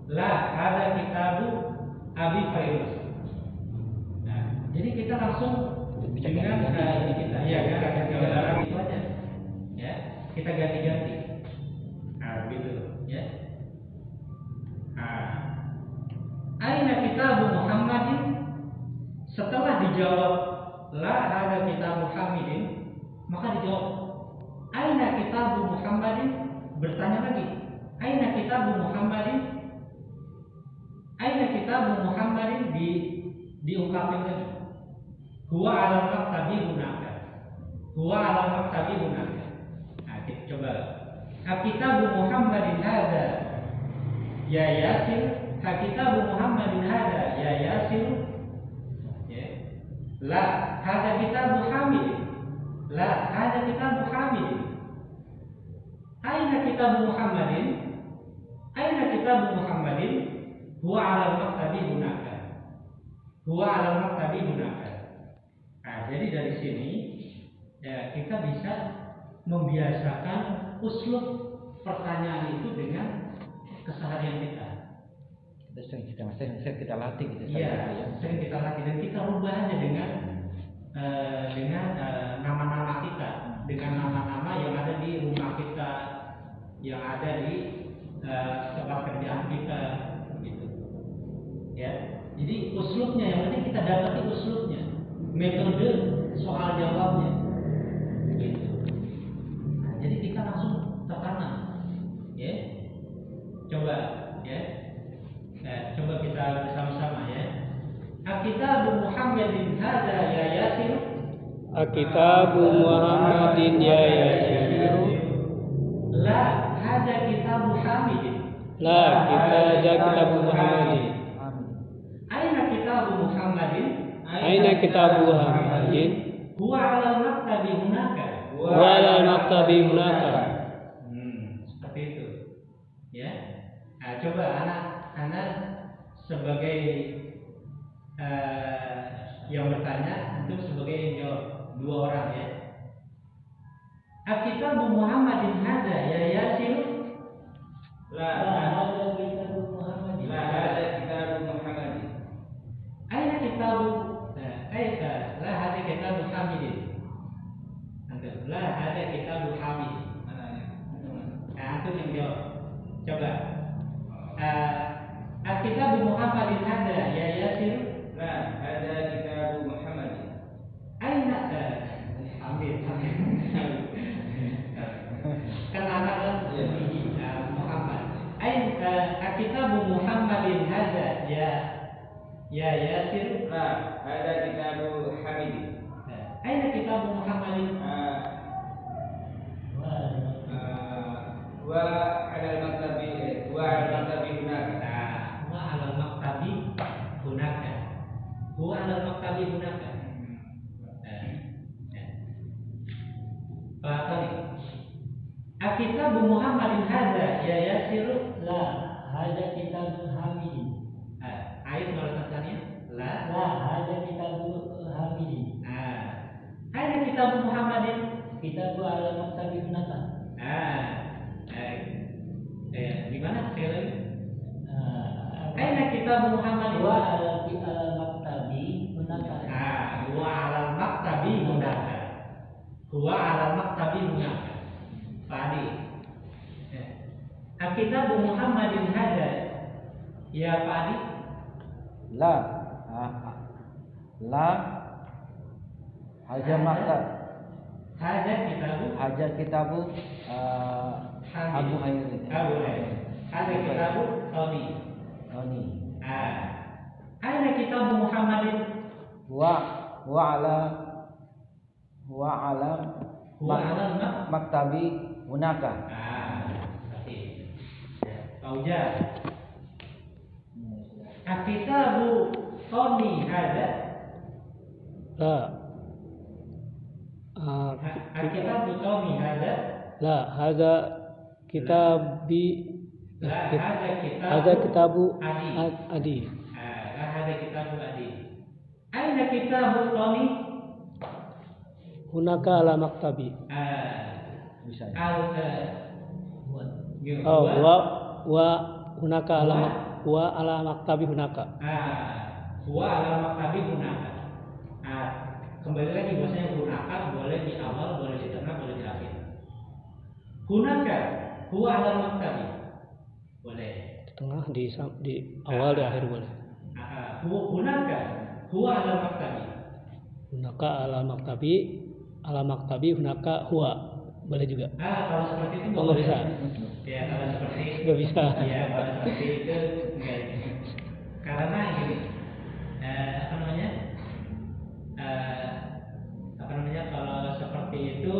La hadza kitabu Abi Fairuz. Nah, jadi kita langsung dengan ini kita ya ganti itu aja. Ya, kita ganti-ganti. Nah, begitu, ya. Nah, aina kitabu Muhammadin, setelah dijawab la hadza kitabu Hamidin, maka dijawab aina kitabu Muhammadin, bertanya lagi aina kitabu Muhammadin. Aina kitabu Muhammadin diungkapin lagi. Huwa ala maktabi hunaka. Huwa ala maktabi hunaka. Nah, kita coba. Kitabu Muhammadin hadza ya Yasir. Kitabu Muhammadin hadza ya Yasir. Ya. La hadza kitabu Hamid. La hadza kitabu Hamid. Aina kitabu Muhammadin? Aina kitabu Muhammadin? Huwa ala maktabi hunaka. Huwa ala maktabi hunaka. Nah, jadi dari sini ya, kita bisa membiasakan uslub pertanyaan itu dengan keseharian kita. Sering kita latih gitu. Iya, sering kita latih dan kita rubah aja dengan nama-nama kita, dengan nama-nama yang ada di rumah kita, yang ada di tempat kerjaan kita, gitu. Ya, jadi uslubnya yang penting kita dapati uslubnya, metode soal jawabnya, gitu. Nah, jadi kita langsung tertanam, ya. Coba, ya. Nah, coba kita bersama-sama, ya. Akitabu Muhammadin hadza ya Yasir. Akitabu Muhammadin ya Yasir. La hadza kitabu Hamidin. La kitabu Muhammadin. Aina kitabu Muhammadin. Aina kitabu Muhammadin. Huwa ala maktabi hunaka. Huwa ala maktabi hunaka. Seperti itu. Ya. Nah, coba anak sebagai yang bertanya, untuk sebagai yang jawab, 2 orang, ya. Akitabu Muhammadin hadza ya Yasir. La Hadza kitabu Muhammadin. la hada kitabu Muhammadin. Aina kitabu? La hadza kitabu Hamidin. La hadza kitabu Hamidin. Mananya? Antum yang jawab. Coba. Akitabu Muhammadin hadza ya Yasir. La hada kitabu Muhammadin. Aina Hamid. Kan anak Muhammad. Akitabu Muhammadin hadza ya Yasir. La hada kitabu Hamidin. Aina kitabu Muhammadin? Wa ala al-maktabi hunaka. Wa ala al-maktabi hunaka. Huwa ala al-maktabi hunaka. Pak Tony. Akitabu Muhammadin hadza ya Yasir. La hadza kitabu Hamidin. Ayat nomor tanya. La hadza kitabu Hamidin. Aina kitabu Muhammadin? Kitabu ala maktabi hunaka. Di mana sekali lagi? Aina kitabu Muhammadin? Wa ala maktabi hunaka. Wa ala maktabi hunaka. Wa ala maktabi hunaka. Tadi. Kitabu Muhammadin hadza. Ya Pak Adi? La haja maktab Haja kitabu Abu Hayrin. Haja kitabu Tony. Aina kitabu Muhammadin? Wa ala maktabi hunaka. Berarti. Pauja. Kitabu Tony hadza. Kitabu Tony hadza. La hadza kitabi hadza kitabu Adi. Hadza kitabu Adi. Aina kitabu Tony? Hunaka ala maktabi. Bisa. Wa hunaka ala maktabi hunaka. Wa ala maktabi hunaka. Kembali lagi bahasanya hunaka boleh di awal, boleh di tengah, boleh di akhir. Hunaka huwa ala maktabi. Boleh. Di tengah, di awal, di akhir boleh. Hunaka huwa ala maktabi. Hunaka ala maktabi hunaka huwa. Boleh juga. Kalau seperti itu nggak bisa. Ya, kalau seperti itu nggak bisa. Ya, kalau seperti itu enggak. Karena gini, kalau seperti itu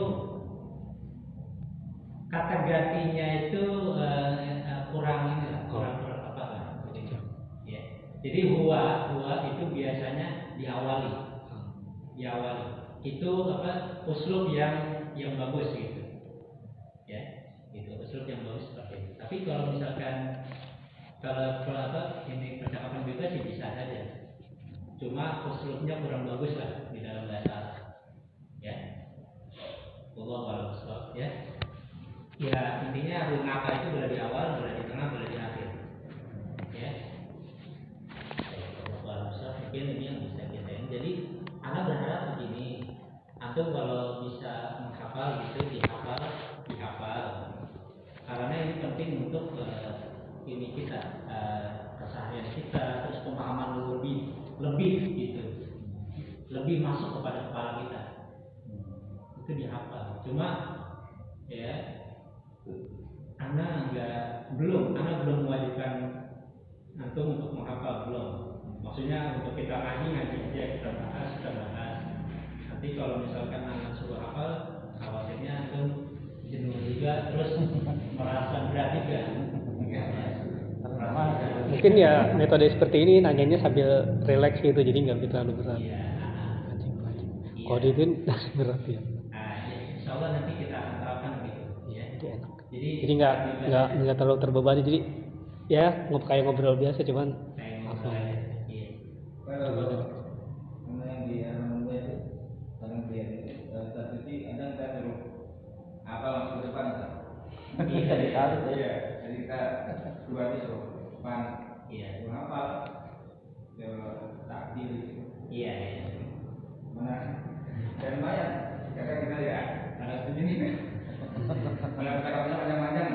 kata gantinya itu kurang tepat lah. Ya. Jadi huwa itu biasanya diawali. Itu uslub yang bagus gitu. Ya, itu uslub yang bagus seperti itu. Tapi kalau misalkan ini percakapan bebas sih bisa saja. Cuma uslubnya kurang bagus lah di dalam bahasa Arab. Ya. Wallahu a'lam ya. Ya, intinya hunaka itu boleh di awal, boleh di tengah, boleh di akhir. Ya. Wallahu a'lam mungkin ini yang bisa kita ini. Jadi, Anda berharap begini. Antum kalau bisa menghafal gitu dihafal. Karena ini penting untuk ini kita keseharian kita, terus pemahaman lebih gitu, lebih masuk kepada kepala kita. Itu dihafal. Cuma ya, Anda belum mewajibkan antum untuk menghafal, belum. Maksudnya untuk kita ngaji aja kita bahas. Nanti kalau misalkan anak suruh hafal, khawatirnya antum jenuh juga, terus merasa berat juga. Mungkin ya metode seperti ini nanyanya sambil relax gitu, jadi nggak terlalu berat. Kalau itu berat ya. Insya Allah nanti kita akan terapkan gitu. Ya. Itu enak. Jadi nggak terlalu terbebani, jadi ya kayak ngobrol biasa, cuman Kalau yang di Alhamdulillah itu paling dia tadi ada kita bisa ditaruh ya. Iya, jadi kita dua itu depan. Iya. Mengapa? Ya takdir. Iya, iya. Mana? Dan lumayan. Kadang kita ya ada segini kan. Kalau kita punya panjang-panjang.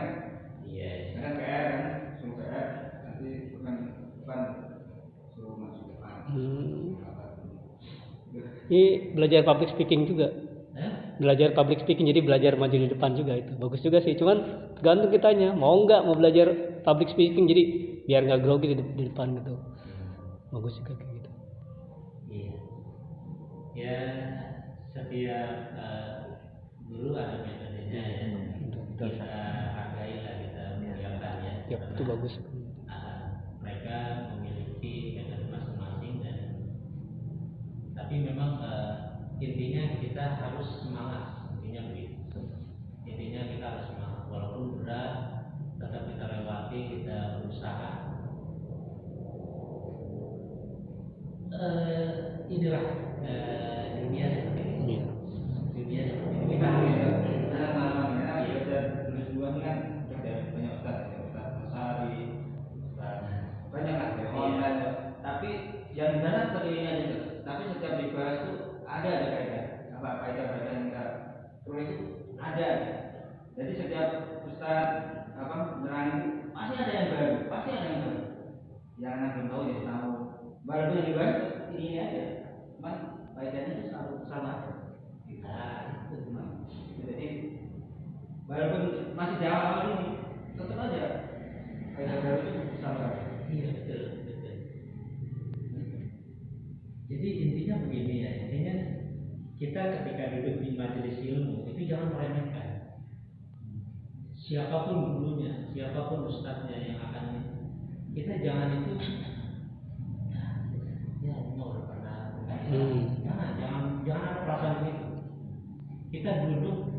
Iya. Kadang PR kan, suruh PR nanti bukan depan suruh masuk depan. Ini belajar public speaking juga. Hah? Belajar public speaking, jadi belajar maju di depan juga itu. Bagus juga sih, cuman tergantung kitanya. Mau nggak mau belajar public speaking, jadi biar nggak grogi di depan gitu. Bagus juga kayak gitu. Iya. Ya, setiap guru ada metodenya ya. Kita hargailah, kita muliakan ya. Ya, itu bagus. Mereka memiliki metode masing-masing dan tapi memang intinya kita harus semangat, intinya begitu. Intinya kita harus semangat walaupun berat, tetap kita lewati, kita berusaha. Inilah dunia seperti ini. Dunia seperti ini. Kita harus Pengalamannya belajar tulis dua kan ada banyak ustaz Masari, banyak lah ya online. Tapi yang mana seperti ini aja tuh. Tapi setiap dibahas tuh ada kaidah. Apa kaidah yang kita tulis itu ada. Jadi setiap ustaz menerangin pasti ada yang baru, pasti ada yang baru. Yang anak belum tahu jadi tahu. Walaupun yang dibahas ini aja, cuman kaidahnya itu selalu sama. Itu cuma. Jadi walaupun masih di awal ini, tetap aja kaidah baru itu sama. Iya betul. Jadi intinya begini ya, intinya kita ketika duduk di majelis ilmu itu jangan meremehkan. Siapapun gurunya, siapapun ustadznya yang akan kita jangan itu ya udah pernah jangan ada perasaan itu. Kita duduk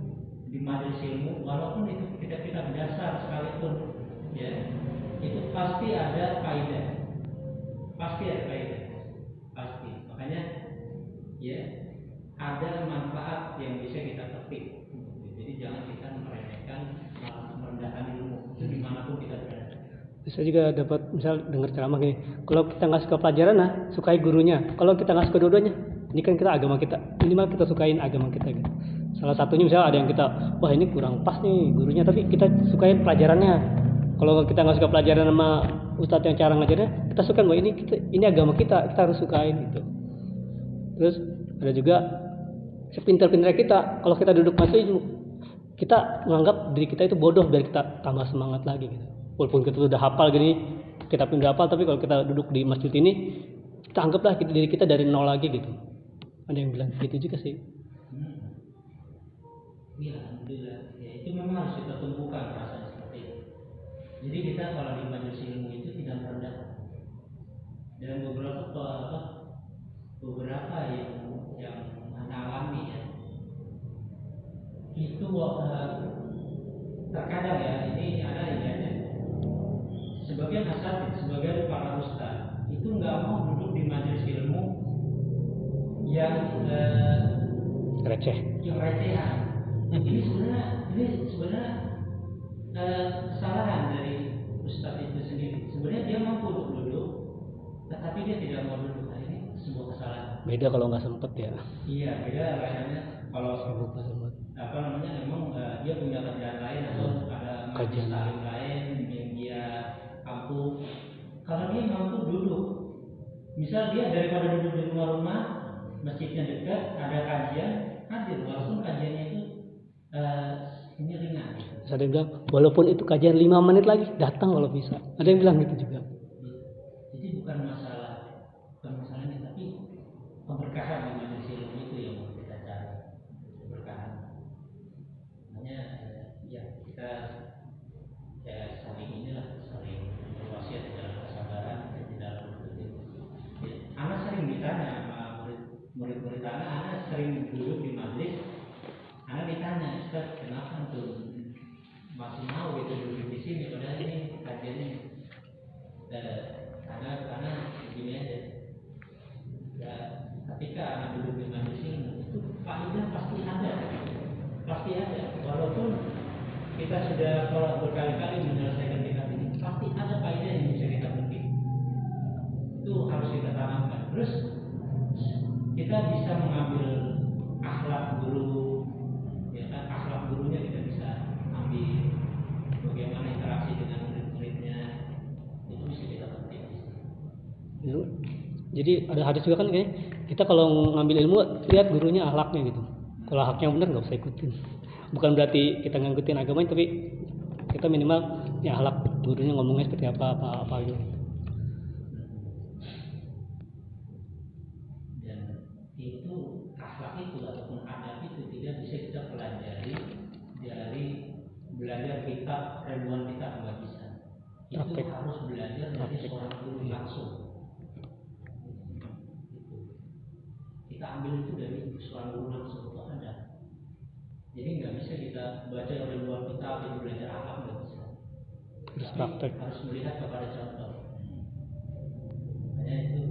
di majelis ilmu walaupun itu kita dasar sekalipun ya itu pasti ada kaidah, pasti makanya ya ada manfaat yang bisa kita petik. Jadi jangan kita meremehkan, merendahkan ilmu itu dimanapun kita berada. Bisa juga dapat misal dengar ceramah gini, kalau kita nggak suka pelajaran sukai gurunya. Kalau kita nggak suka dua-duanya, ini kan kita agama kita, minimal kita sukain agama kita gitu. Salah satunya misal ada yang kita, wah ini kurang pas nih gurunya, tapi kita sukain pelajarannya. Kalau kita nggak suka pelajaran sama ustadz yang cara ngajarnya, kita suka bahwa ini agama kita harus sukain gitu. Terus ada juga sepintar-pintar kita, kalau kita duduk masjid kita menganggap diri kita itu bodoh biar kita tambah semangat lagi gitu. Walaupun kita sudah hafal gini, kita pun udah hafal, tapi kalau kita duduk di masjid ini, kita anggaplah diri kita dari nol lagi gitu. Ada yang bilang gitu juga sih. Iya, alhamdulillah. Ya, itu memang harus kita tumbuhkan perasaan seperti itu. Jadi kita kalau di majelis ilmu itu tidak merendahkan. Dan beberapa yang anda alami ya, itu terkadang ya ini ada yang sebagian asatidz, sebagian para ustaz itu nggak mau duduk di majelis ilmu yang recehan. Ini sebenarnya kesalahan dari ustaz itu sendiri. Sebenarnya dia mampu untuk duduk, tetapi dia tidak mau duduk. Nah, ini sebuah kesalahan. Beda kalau nggak sempet ya. Iya, beda rasanya kalau sibuk nggak sempet. Memang dia punya kerjaan lain atau ada majelis taklim lain yang dia mampu. Kalau dia mampu duduk, misal dia daripada duduk di rumah, masjidnya dekat, ada kajian, hadir walaupun kajiannya itu ini ringan. Ada yang bilang walaupun itu kajian 5 menit lagi datang kalau bisa. Ada yang bilang gitu juga. Jadi bukan masalahnya, tapi keberkahan di majelis ilmu itu yang mau kita cari, keberkahan. Makanya ya kita saling berwasiat dalam kesabaran dan di dalam berdiri. Anak sering ditanya sama murid-murid anak sering duduk di majelis. Anak ditanya, Ustaz, kenapa tuh masih mau gitu duduk di sini padahal ini kajiannya karena begini aja. Ya, ketika anak duduk di majelis ilmu itu faedah pasti ada, walaupun kita sudah kalau berkali-kali menyelesaikan kitab ini, pasti ada faedah yang bisa kita petik. Itu harus kita tanamkan. Terus kita bisa mengambil akhlak guru, ya kan, akhlak gurunya kita bisa ambil, bagaimana interaksi dengan murid-muridnya, itu bisa kita petik. Jadi ada hadis juga kan kayak kita kalau ngambil ilmu lihat gurunya akhlaknya gitu. Kalau akhlaknya benar nggak usah ikutin. Bukan berarti kita ngikutin agamanya, tapi kita minimal ya akhlak gurunya ngomongnya seperti apa gitu. Dan itu akhlak itu ataupun adab itu tidak bisa kita pelajari dari belajar kitab, ribuan kitab, nggak bisa. Itu Praktek. harus belajar dari Praktek. seorang guru langsung. Kita ambil itu dari seorang guru langsung, itu ada. Jadi nggak bisa kita baca ribuan kitab dan belajar akhlak, nggak bisa. Harus Tapi praktek. harus melihat kepada contoh. Makanya itu